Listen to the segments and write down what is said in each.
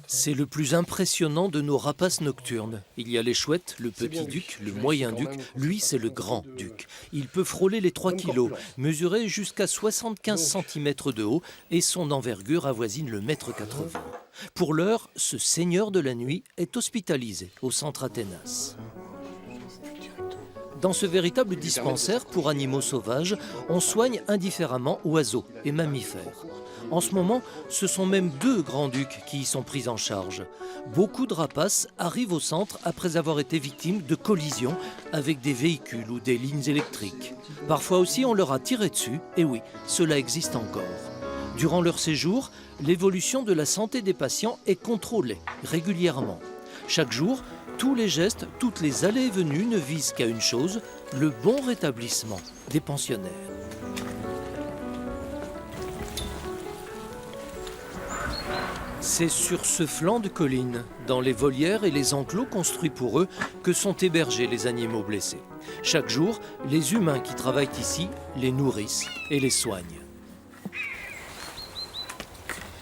C'est le plus impressionnant de nos rapaces nocturnes. Il y a les chouettes, le petit duc, le moyen duc, lui c'est le grand duc. Il peut frôler les 3 kilos, mesurer jusqu'à 75 cm de haut et son envergure avoisine le mètre 80. Pour l'heure, ce seigneur de la nuit est hospitalisé au centre Athénas. Dans ce véritable dispensaire pour animaux sauvages, on soigne indifféremment oiseaux et mammifères. En ce moment, ce sont même 2 grands-ducs qui y sont pris en charge. Beaucoup de rapaces arrivent au centre après avoir été victimes de collisions avec des véhicules ou des lignes électriques. Parfois aussi, on leur a tiré dessus, et oui, cela existe encore. Durant leur séjour, l'évolution de la santé des patients est contrôlée régulièrement. Chaque jour, tous les gestes, toutes les allées et venues ne visent qu'à une chose, le bon rétablissement des pensionnaires. C'est sur ce flanc de colline, dans les volières et les enclos construits pour eux, que sont hébergés les animaux blessés. Chaque jour, les humains qui travaillent ici les nourrissent et les soignent.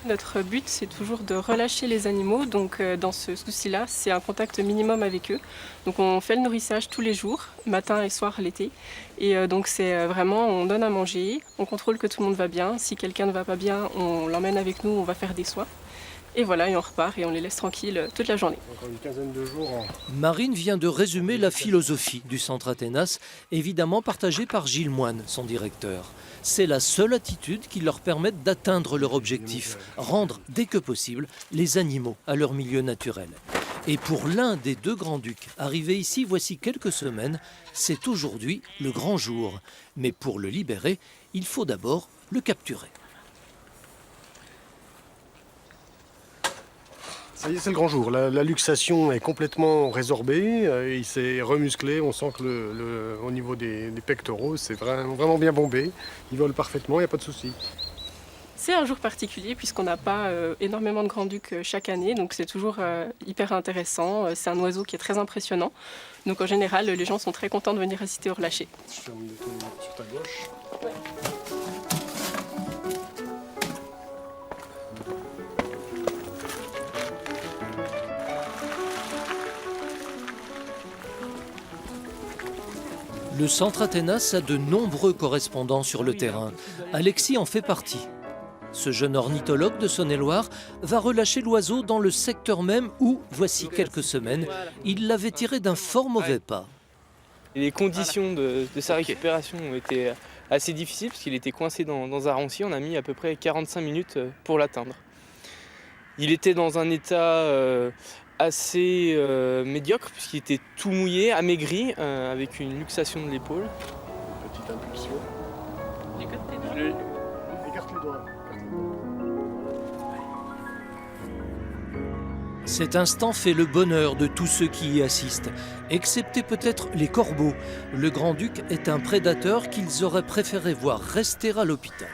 Notre but, c'est toujours de relâcher les animaux. Donc, dans ce souci-là, c'est un contact minimum avec eux. Donc, on fait le nourrissage tous les jours, matin et soir l'été. Et donc, c'est vraiment, on donne à manger, on contrôle que tout le monde va bien. Si quelqu'un ne va pas bien, on l'emmène avec nous, on va faire des soins. Et voilà, et on repart et on les laisse tranquilles toute la journée. Encore une quinzaine de jours. Marine vient de résumer la philosophie du centre Athénas, évidemment partagée par Gilles Moine, son directeur. C'est la seule attitude qui leur permette d'atteindre leur objectif, rendre dès que possible les animaux à leur milieu naturel. Et pour l'un des 2 grands-ducs, arrivé ici voici quelques semaines, c'est aujourd'hui le grand jour. Mais pour le libérer, il faut d'abord le capturer. Ça y est, c'est le grand jour. La luxation est complètement résorbée, il s'est remusclé. On sent que au niveau des pectoraux, c'est vraiment bien bombé. Il vole parfaitement, il n'y a pas de souci. C'est un jour particulier puisqu'on n'a pas énormément de grands-ducs chaque année, donc c'est toujours hyper intéressant. C'est un oiseau qui est très impressionnant. Donc en général, les gens sont très contents de venir assister au relâché. Je ferme sur ta gauche. Ouais. Le centre Athénas a de nombreux correspondants sur le terrain. Alexis en fait partie. Ce jeune ornithologue de Saône-et-Loire va relâcher l'oiseau dans le secteur même où, voici quelques semaines, il l'avait tiré d'un fort mauvais pas. Les conditions de sa récupération ont été assez difficiles parce qu'il était coincé dans un rancier. On a mis à peu près 45 minutes pour l'atteindre. Il était dans un état assez médiocre puisqu'il était tout mouillé, amaigri, avec une luxation de l'épaule. Petite impulsion. Écoute tes doigts. Écarte les doigts. Cet instant fait le bonheur de tous ceux qui y assistent, excepté peut-être les corbeaux. Le grand-duc est un prédateur qu'ils auraient préféré voir rester à l'hôpital.